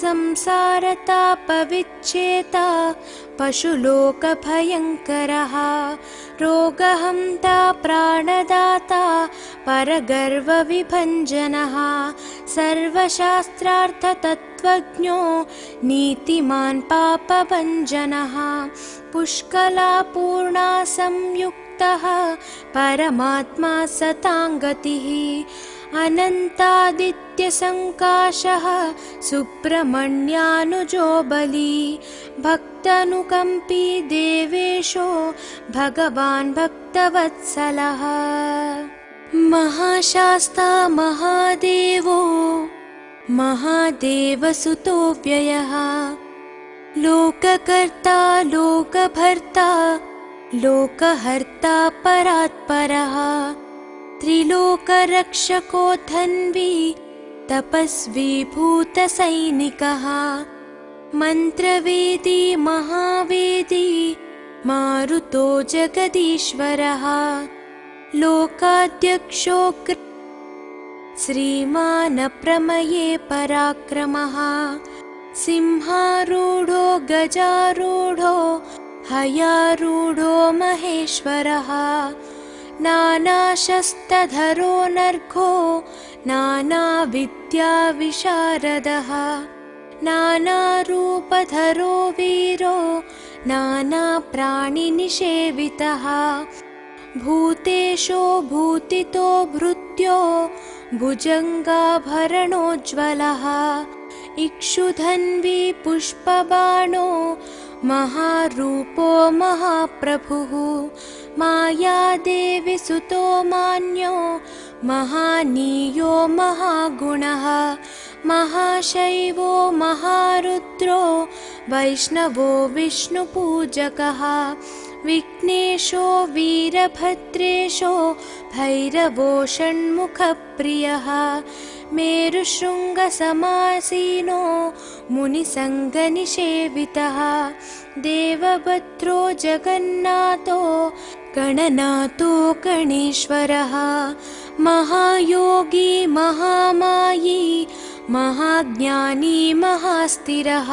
संसारतापविच्छेता पशुलोकभयङ्करः रोगहन्ता प्राणदाता परगर्वविभञ्जनः सर्वशास्त्रार्थतत्त्वज्ञो नीतिमान् पापभञ्जनः पुष्कलापूर्णा संयुक्तः परमात्मा सताङ्गतिः अनन्तादित्यसङ्काशः सुब्रह्मण्यानुजो बली भक्तानुकम्पी देवेशो भगवान् भक्तवत्सलः महाशास्ता महादेवो महादेवसुतो व्ययः लोककर्ता लोकभर्ता लोकहर्ता परात्परः त्रिलोकरक्षको धन्वी तपस्वी भूतसैनिकः मन्त्रवेदी महावेदी मारुतो जगदीश्वरः लोकाध्यक्षो श्रीमानप्रमये पराक्रमः सिंहारूढो गजारूढो हयारूढो महेश्वरः नानाशस्त्रधरो नर्घो नानाविद्याविशारदः नानारूपधरो वीरो नानाप्राणिनिषेवितः भूतेशो भूतितो भृत्यो भुजङ्गाभरणोज्ज्वलः इक्षुधन्वी पुष्पबाणो महारूपो महाप्रभुः मायादेवी सुतो मान्यो महानीयो महागुणः महाशैवो महारुद्रो वैष्णवो विष्णुपूजकः विघ्नेशो वीरभद्रेशो भैरवो षण्मुखप्रियः मेरुशृङ्गसमासीनो मुनिसङ्गनिषेवितः देवभद्रो जगन्नाथो गणनाथो गणेश्वरः महायोगी महामायी महाज्ञानी महास्थिरः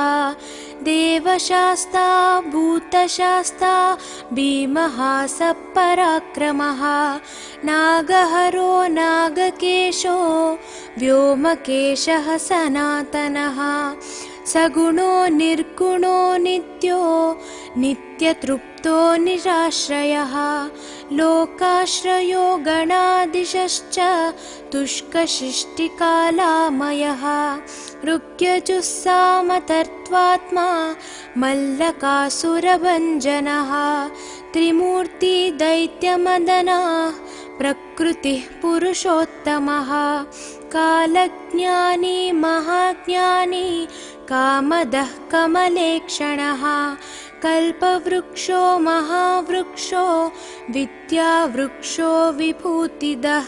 देवशास्ता भूतशास्ता भीमः सपराक्रमः नागहरो नागकेशो व्योमकेशः सनातनः सगुणो निर्गुणो नित्यो नित्यतृप्तो निराश्रयः लोकाश्रयो गणादिशश्च तुष्कशिष्टिकालामयः ऋग्यजुस्सामतर्त्वात्मा मल्लकासुरभञ्जनः त्रिमूर्ति दैत्यमदनः प्रकृतिः पुरुषोत्तमः कालज्ञानी महाज्ञानी कामदः कमलेक्षणः कल्पवृक्षो महावृक्षो विद्यावृक्षो विभूतिदः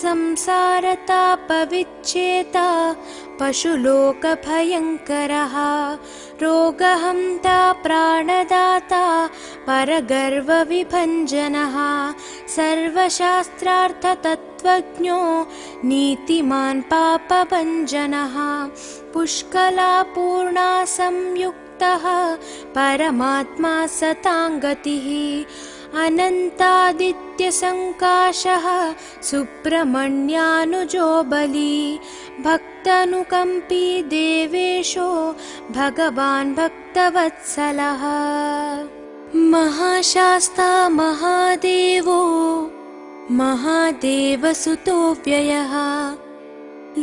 संसारतापविच्छेता पशुलोकभयङ्करः रोगहन्ता प्राणदाता परगर्वविभञ्जनः सर्वशास्त्रार्थतत्त्वज्ञो नीतिमान् पापभञ्जनः पुष्कलापूर्णा संयुक्तः परमात्मा सताङ्गतिः अनन्तादित्यसङ्काशः सुब्रह्मण्यानुजो बली भक्तानुकम्पी देवेशो भगवान् भक्तवत्सलः महाशास्ता महादेवो महादेवसुतो व्ययः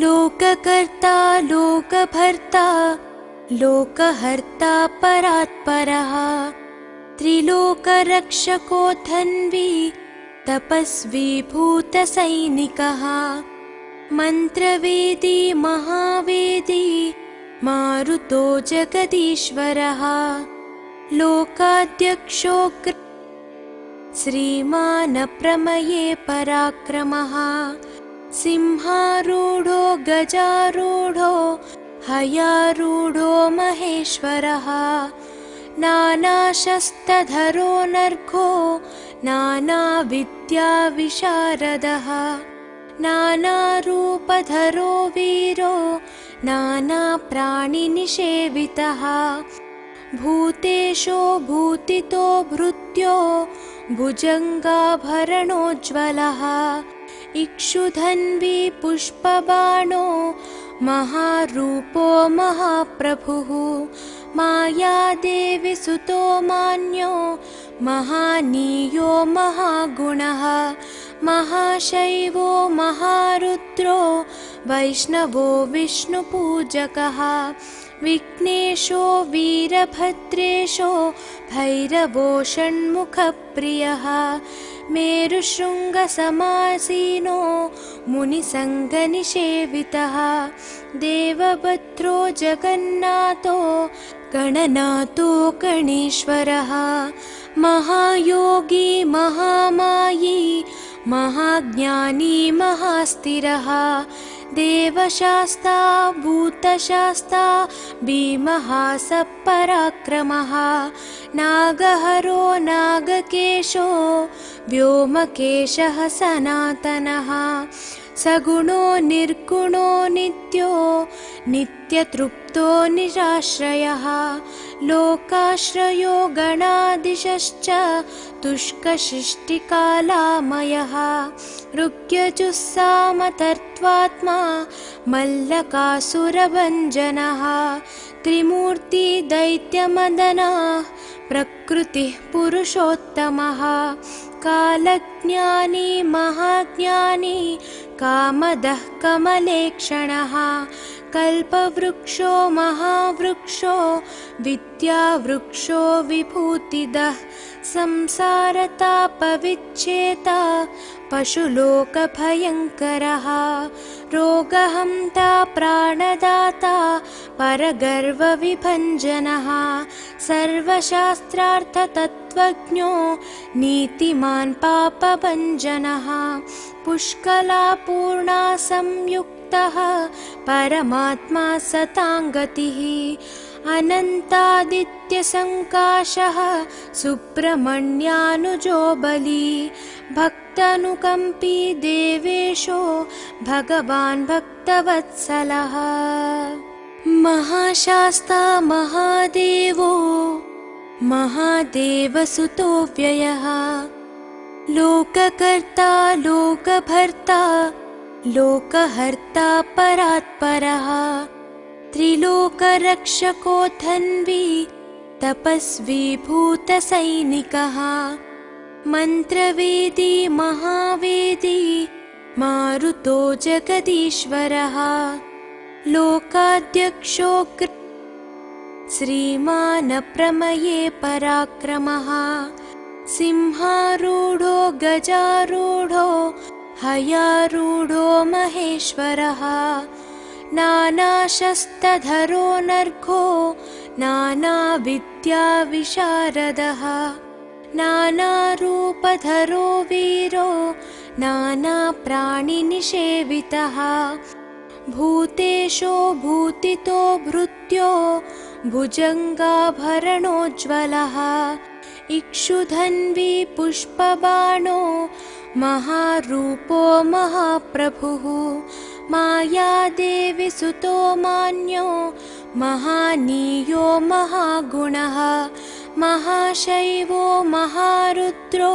लोककर्ता लोकभर्ता लोकहर्ता परात्परः त्रिलोकरक्षको धन्वी तपस्वी भूतसैनिकः मन्त्रवेदी महावेदी मारुतो जगदीश्वरः लोकाध्यक्षो श्रीमान् प्रमये पराक्रमः सिंहारूढो गजारूढो हयारूढो महेश्वरः नानाशस्त्रधरो नर्घो नानाविद्याविशारदः नानारूपधरो वीरो नानाप्राणिनिषेवितः भूतेशो भूतितो भृत्यो भुजङ्गाभरणोज्ज्वलः इक्षुधन्वी पुष्पबाणो महारूपो महाप्रभुः मायादेवी सुतो मान्यो महानीयो महागुणः महाशैवो महारुद्रो वैष्णवो विष्णुपूजकः विघ्नेशो वीरभद्रेशो भैरवो षण्मुखप्रियः मेरुशृङ्गसमासीनो मुनिसङ्गनिषेवितः देवभद्रो जगन्नाथो गणनाथो गणेश्वरः महायोगी महामायी महाज्ञानी महास्थिरः देवशास्ता भूतशास्ता भीमहासपराक्रमः नागहरो नागकेशो व्योमकेशः सनातनः सगुणो निर्गुणो नित्यो नित्यतृप्तो निराश्रयः लोकाश्रयो गणादिशश्च तुष्कशिष्टिकालामयः ऋग्यजुस्सामतर्त्वात्मा मल्लकासुरभञ्जनः त्रिमूर्ति दैत्यमदनः प्रकृतिः पुरुषोत्तमः कालज्ञानी महाज्ञानी कामदः कमलेक्षणः कल्पवृक्षो महावृक्षो विद्यावृक्षो विभूतिदः संसारतापविच्छेता पशुलोकभयङ्करः रोगहन्ता प्राणदाता परगर्वविभञ्जनः सर्वशास्त्रार्थतत्त्वज्ञो नीतिमान् पापभञ्जनः पुष्कलापूर्णा संयुक्तः परमात्मा सताङ्गतिः अनन्तादित्यसङ्काशः सुब्रह्मण्यानुजो बली भक्तानुकम्पी देवेशो भगवान् भक्तवत्सलः महाशास्ता महादेवो महादेवसुतो व्ययः लोककर्ता लोकभर्ता लोकहर्ता परात्परः त्रिलोकरक्षको धन्वी तपस्वी भूतसैनिकः मन्त्रवेदी महावेदी मारुतो जगदीश्वरः लोकाध्यक्षो श्रीमान् प्रमये पराक्रमः सिंहारूढो गजारूढो हयारूढो महेश्वरः नानाशस्त्रधरो नर्घो नानाविद्याविशारदः नानारूपधरो वीरो नानाप्राणिनिषेवितः भूतेशो भूतितो भृत्यो भुजङ्गाभरणोज्ज्वलः इक्षुधन्वी पुष्पबाणो महारूपो महाप्रभुः मायादेवी सुतो मान्यो महानीयो महागुणः महाशैवो महारुद्रो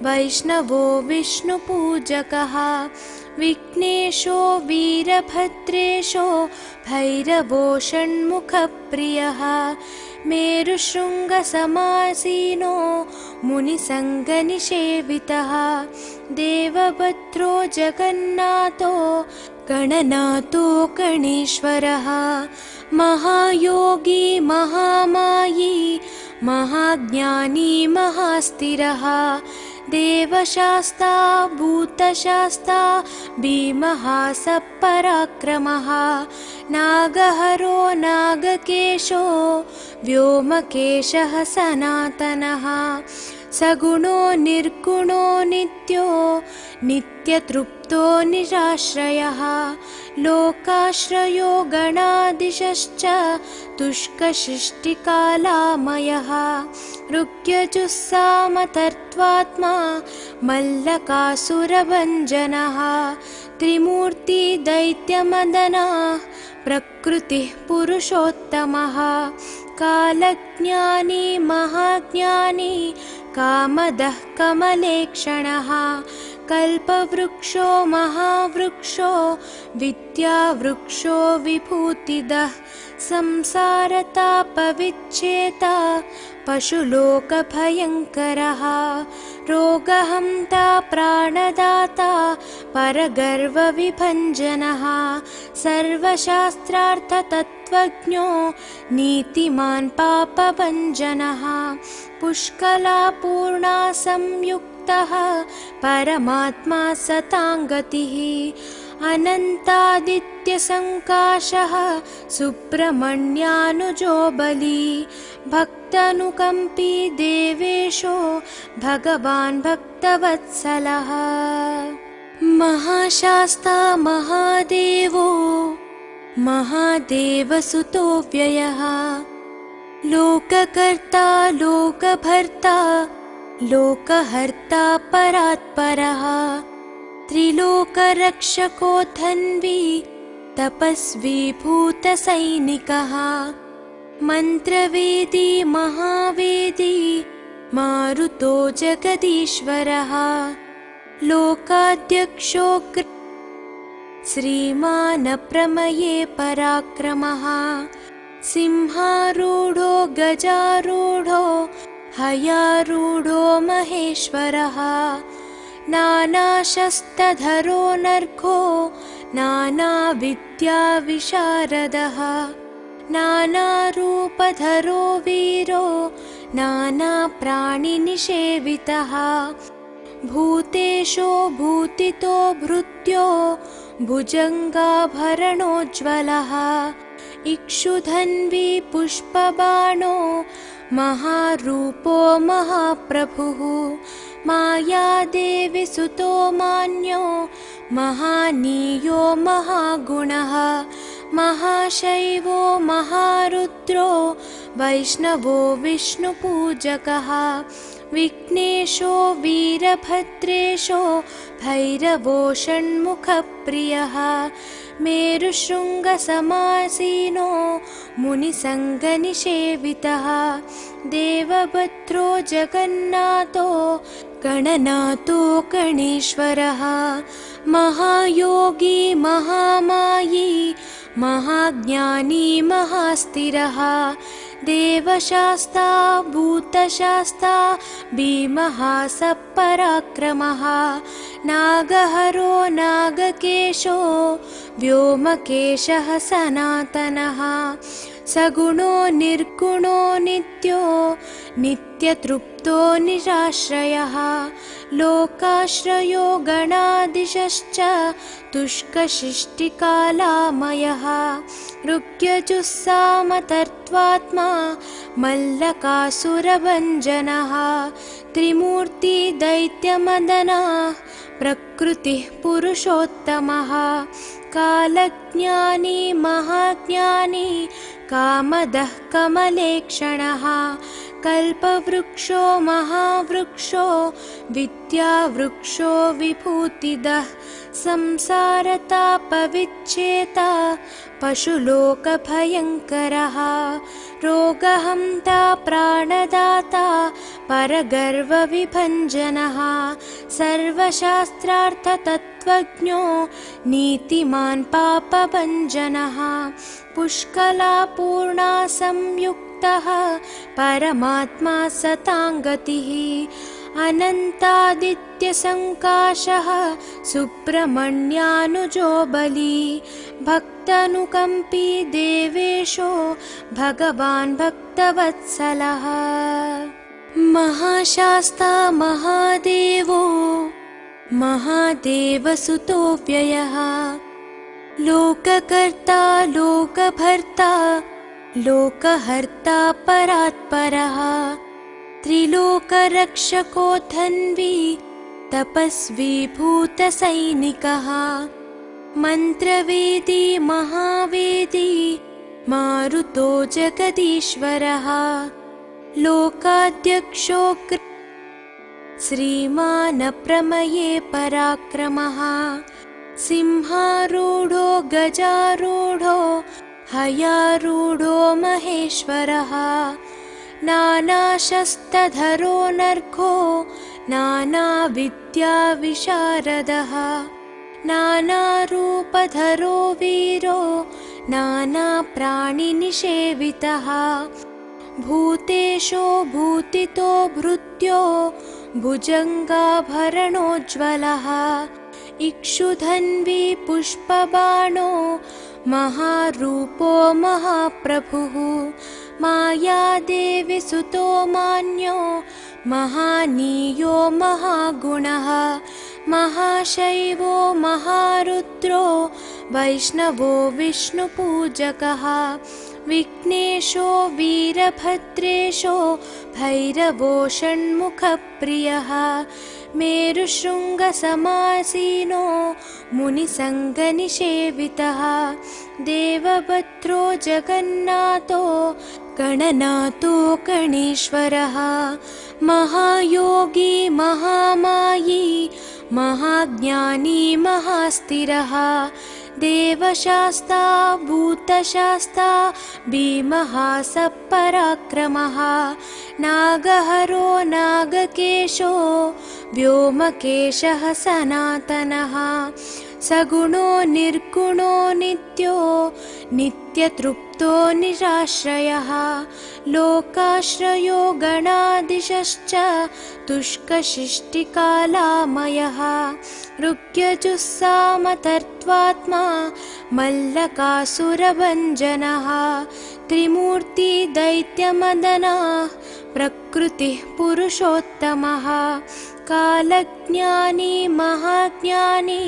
वैष्णवो विष्णुपूजकः विघ्नेशो वीरभद्रेशो भैरवो षण्मुखप्रियः मेरुशृङ्गसमासीनो मुनिसङ्गनिषेवितः देवभद्रो जगन्नाथो गणनाथो गणेश्वरः महायोगी महामायी महाज्ञानी महास्थिरः देवशास्ता भूतशास्ता भीमः सपराक्रमः नागहरो नागकेशो व्योमकेशः सनातनः सगुणो निर्गुणो नित्यो नित्यतृप्तो निराश्रयः लोकाश्रयो गणाधीशश्च तुष्कशिष्टिकालामयः ऋग्यजुस्सामतर्त्वात्मा मल्लकासुरभञ्जनः त्रिमूर्ति दैत्यमदनः प्रकृतिः पुरुषोत्तमः कालज्ञानी महाज्ञानी कामदः कमलेक्षणः कल्पवृक्षो महावृक्षो विद्यावृक्षो विभूतिदः संसारतापविच्छेता पशुलोकभयङ्करः रोगहन्ता प्राणदाता परगर्वविभञ्जनः सर्वशास्त्रार्थतत्त्वज्ञो नीतिमान् पापभञ्जनः पुष्कलापूर्णा संयुक्तः परमात्मा सताङ्गतिः अनन्तादित्यसङ्काशः सुब्रह्मण्यानुजो बली भक्तानुकम्पी देवेशो भगवान् भक्तवत्सलः महाशास्ता महादेवो महादेवसुतो व्ययः लोककर्ता लोकभर्ता लोकहर्ता परात्परः त्रिलोकरक्षको धन्वी तपस्वी भूतसैनिकः मन्त्रवेदी महावेदी मारुतो जगदीश्वरः लोकाध्यक्षो श्रीमान् प्रमये पराक्रमः सिंहारूढो गजारूढो हयारूढो महेश्वरः नानाशस्त्रधरो नर्घो नानाविद्याविशारदः नानारूपधरो वीरो नानाप्राणिनिषेवितः भूतेशो भूतितो भृत्यो भुजङ्गाभरणोज्ज्वलः इक्षुधन्वी पुष्पबाणो महारूपो महाप्रभुः मायादेवी सुतो मान्यो महानीयो महागुणः महाशैवो महारुद्रो वैष्णवो विष्णुपूजकः विघ्नेशो वीरभद्रेशो भैरवो षण्मुखप्रियः मेरुशृङ्गसमासीनो मुनिसङ्गनिषेवितः देवभद्रो जगन्नाथो गणनाथो गणेश्वरः महायोगी महामायी महाज्ञानी महास्थिरः देवशास्ता भूतशास्ता भीमः सपराक्रमः नागहरो नागकेशो व्योमकेशः सनातनः सगुणो निर्गुणो नित्यो नित्यतृप्तो निराश्रयः लोकाश्रयो गणादिशश्च तुष्कशिष्टिकालामयः ऋग्यजुस्सामतर्त्वात्मा मल्लकासुरभञ्जनः त्रिमूर्ति दैत्यमदनः प्रकृतिः पुरुषोत्तमः कालज्ञानी महाज्ञानी कामदः कमलेक्षणः कल्पवृक्षो महावृक्षो विद्यावृक्षो विभूतिदः संसारतापविच्छेता पशुलोकभयङ्करः रोगहन्ता प्राणदाता परगर्वविभञ्जनः सर्वशास्त्रार्थतत्त्वज्ञो नीतिमान् पापभञ्जनः पुष्कलापूर्णा संयुक्तः परमात्मा सताङ्गतिः अनन्तादित्यसङ्काशः सुब्रह्मण्यानुजो बली भक्तानुकम्पी देवेशो भगवान् भक्तवत्सलः महाशास्ता महादेवो महादेवसुतो व्ययः लोककर्ता लोकभर्ता लोकहर्ता परात्परः त्रिलोकरक्षको धन्वी तपस्वी भूतसैनिकः मन्त्रवेदी महावेदी मारुतो जगदीश्वरः लोकाध्यक्षो श्रीमान् प्रमये पराक्रमः सिंहारूढो गजारूढो हयारूढो महेश्वरः नानाशस्त्रधरो नर्घो नानाविद्याविशारदः नानारूपधरो वीरो नानाप्राणिनिषेवितः भूतेशो भूतितो भृत्यो भुजङ्गाभरणोज्ज्वलः इक्षुधन्वी पुष्पबाणो महारूपो महाप्रभुः मायादेवी सुतो मान्यो महानीयो महागुणः महाशैवो महारुद्रो वैष्णवो विष्णुपूजकः विघ्नेशो वीरभद्रेशो भैरवो षण्मुखप्रियः मेरुशृङ्गसमासीनो मुनिसङ्गनिषेवितः देवभद्रो जगन्नाथो गणनाथो गणेश्वरः महायोगी महामायी महाज्ञानी महास्थिरः देवशास्ता भूतशास्ता भीमः सपराक्रमः नागहरो नागकेशो व्योमकेशः सनातनः सगुणो निर्गुणो नित्यो नित्यतृप्तो निराश्रयः लोकाश्रयो गणादिशश्च तुष्कशिष्टिकालामयः ऋग्यजुस्सामतर्त्वात्मा मल्लकासुरभञ्जनः त्रिमूर्ति दैत्यमदनः प्रकृतिः पुरुषोत्तमः कालज्ञानी महाज्ञानी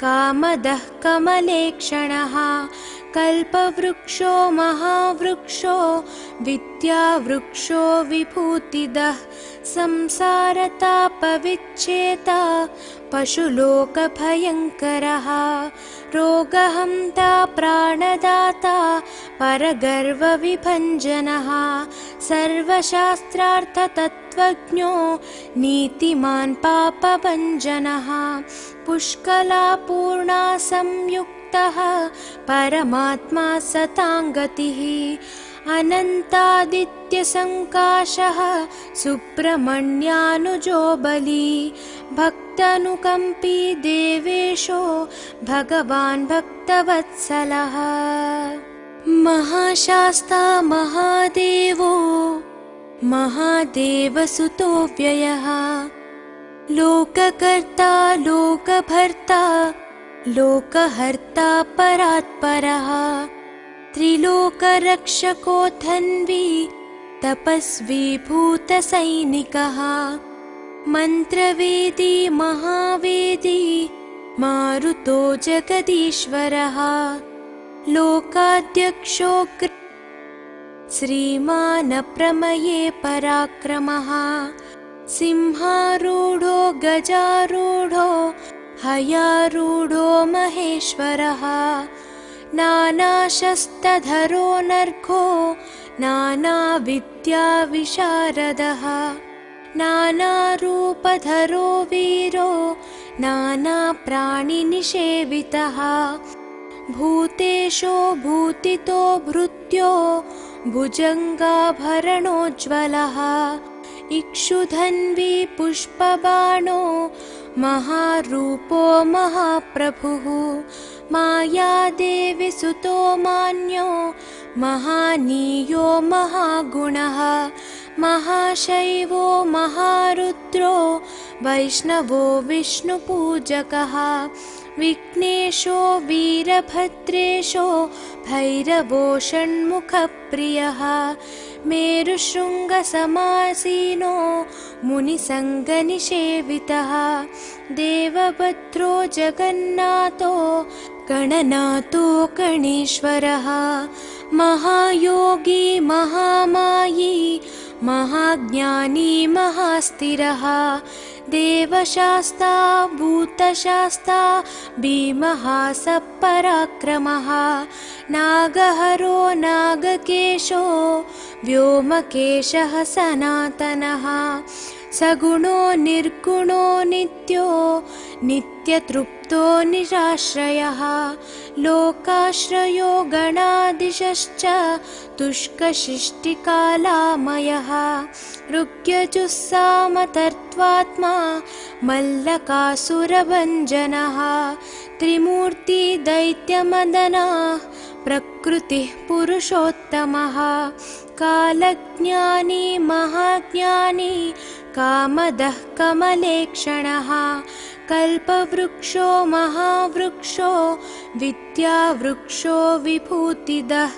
कामदः कमलेक्षणः कल्पवृक्षो महावृक्षो विद्यावृक्षो विभूतिदः संसारतापविच्छेता पशुलोकभयङ्करः रोगहन्ता प्राणदाता परगर्वविभञ्जनः सर्वशास्त्रार्थतत्त्वज्ञो नीतिमान् पापभञ्जनः पुष्कलापूर्णा संयुक्तः परमात्मा सताङ्गतिः अनन्तादित्यसङ्काशः सुब्रह्मण्यानुजो बली भक्त भक्तानुकम्पी देवेशो भगवान् भक्तवत्सलः। महाशास्ता महादेवो महादेवसुतो व्ययः। लोककर्ता लोकभर्ता लोकहर्ता परात्परः। त्रिलोकरक्षको धन्वी तपस्वी भूतसैनिकः। मन्त्रवेदी महावेदी मारुतो जगदीश्वरः। लोकाध्यक्षो श्रीमानप्रमये पराक्रमः। सिंहारूढो गजारूढो हयारूढो महेश्वरः। नानाशस्त्रधरो नर्घो नानाविद्याविशारदः। नानारूपधरो वीरो नानाप्राणिनिषेवितः। भूतेशो भूतितो भृत्यो भुजङ्गाभरणोज्ज्वलः। इक्षुधन्वी पुष्पबाणो महारूपो महाप्रभुः। मायादेवी सुतो मान्यो महानीयो महागुणः। महाशैवो महारुद्रो वैष्णवो विष्णुपूजकः। विघ्नेशो वीरभद्रेशो भैरवो षण्मुखप्रियः। मेरुशृङ्गसमासीनो मुनिसङ्गनिषेवितः। देवभद्रो जगन्नाथो गणनाथो गणेश्वरः। महायोगी महामायी महाज्ञानी महास्थिरः। देवशास्ता भूतशास्ता भीमहासपराक्रमः। नागहरो नागकेशो व्योमकेशः सनातनः। सगुणो निर्गुणो नित्यो नित्यतृप्तो निराश्रयः। लोकाश्रयो गणाधीशश्च तुष्कशिष्टिकालामयः। ऋग्यजुस्सामतर्त्वात्मा मल्लकासुरभञ्जनः। त्रिमूर्ति दैत्यमदनः प्रकृतिः पुरुषोत्तमः। कालज्ञानी महाज्ञानी कामदः कमलेक्षणः। कल्पवृक्षो महावृक्षो विद्यावृक्षो विभूतिदः।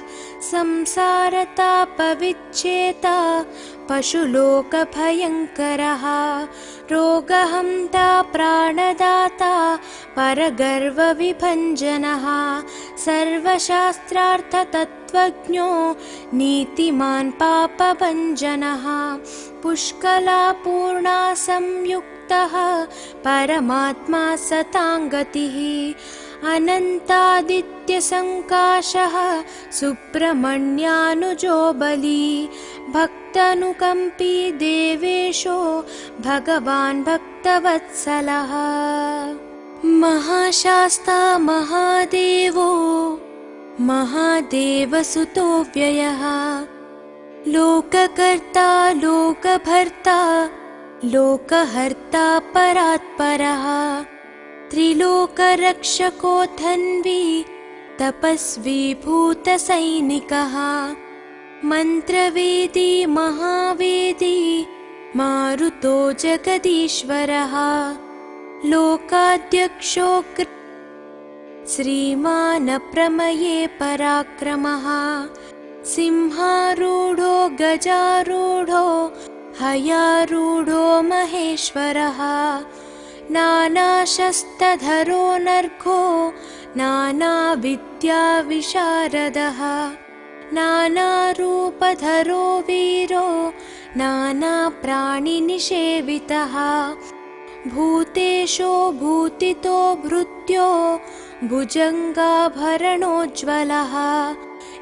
संसारतापविच्छेता पशुलोकभयङ्करः। रोगहन्ता प्राणदाता परगर्वविभञ्जनः। सर्वशास्त्रार्थतत्त्वज्ञो नीतिमान् पापभञ्जनः। पुष्कलापूर्णा संयुक्तः परमात्मा सताङ्गतिः। अनन्तादित्यसङ्काशः सुब्रह्मण्यानुजो बली। भक्तानुकम्पी देवेशो भगवान् भक्तवत्सलः। महाशास्ता महादेवो महादेवसुतो व्ययः। लोककर्ता लोकभर्ता लोकहर्ता परात्परः। त्रिलोकरक्षको धन्वी तपस्वी भूतसैनिकः। मन्त्रवेदी महावेदी मारुतो जगदीश्वरः। लोकाध्यक्षो श्रीमानप्रमये पराक्रमः। सिंहारूढो गजारूढो हयारूढो महेश्वरः। नानाशस्त्रधरो नर्घो नानाविद्याविशारदः। नानारूपधरो वीरो नानाप्राणिनिषेवितः। भूतेशो भूतितो भृत्यो भुजङ्गाभरणोज्ज्वलः।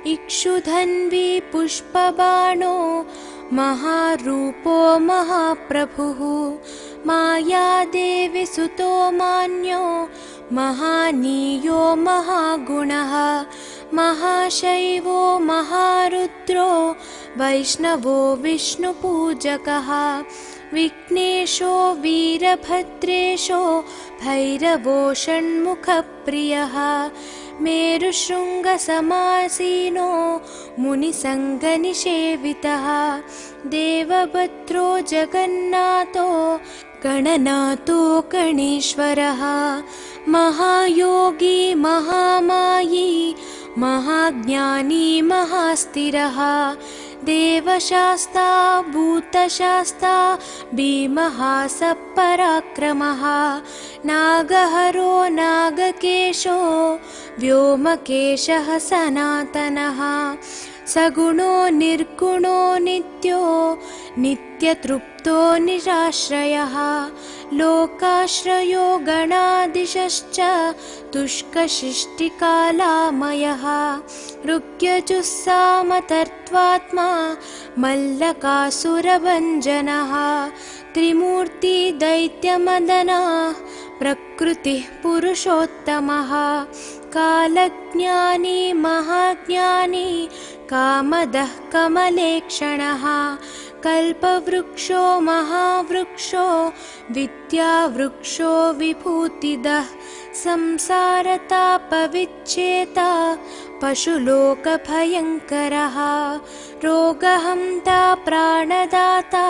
इक्षुधन्वी पुष्पबाणो महारूपो महाप्रभुः। मायादेवी सुतो मान्यो महानीयो महागुणः। महाशैवो महारुद्रो वैष्णवो विष्णुपूजकः। विघ्नेशो वीरभद्रेशो भैरवो षण्मुखप्रियः मेरुशृङ्गसमासीनो मुनिसङ्गनिषेवितः देवभद्रो जगन्नाथो गणनाथो गणेश्वरः महायोगी महामायी महाज्ञानी महास्थिरः देवशास्ता भूतशास्ता भीमः सपराक्रमः नागहरो नागकेशो व्योमकेशः सनातनः सगुणो निर्गुणो नित्यो नित्यतृप्तो निराश्रयः लोकाश्रयो गणाधीशश्च तुष्कशिष्टिकालामयः ऋग्यजुस्सामतर्त्वात्मा मल्लकासुरभञ्जनः त्रिमूर्ति दैत्यमदनः प्रकृतिः पुरुषोत्तमः कालज्ञानी महाज्ञानी कामदः कमलेक्षणः कल्पवृक्षो महावृक्षो विद्यावृक्षो विभूतिदः संसारतापविच्छेता पशुलोकभयङ्करः रोगहन्ता प्राणदाता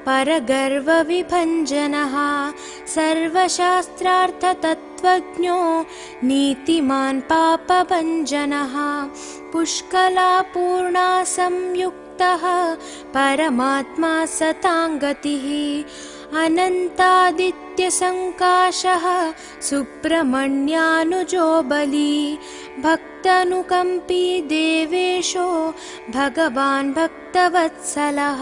परगर्वविभञ्जनः सर्वशास्त्रार्थतत्त्वज्ञो नीतिमान् पापभञ्जनः पुष्कलापूर्णा संयुक्तः परमात्मा सताङ्गतिः अनन्तादित्यसङ्काशः सुब्रह्मण्यानुजो बली भक्तानुकम्पी देवेशो भगवान् भक्तवत्सलः।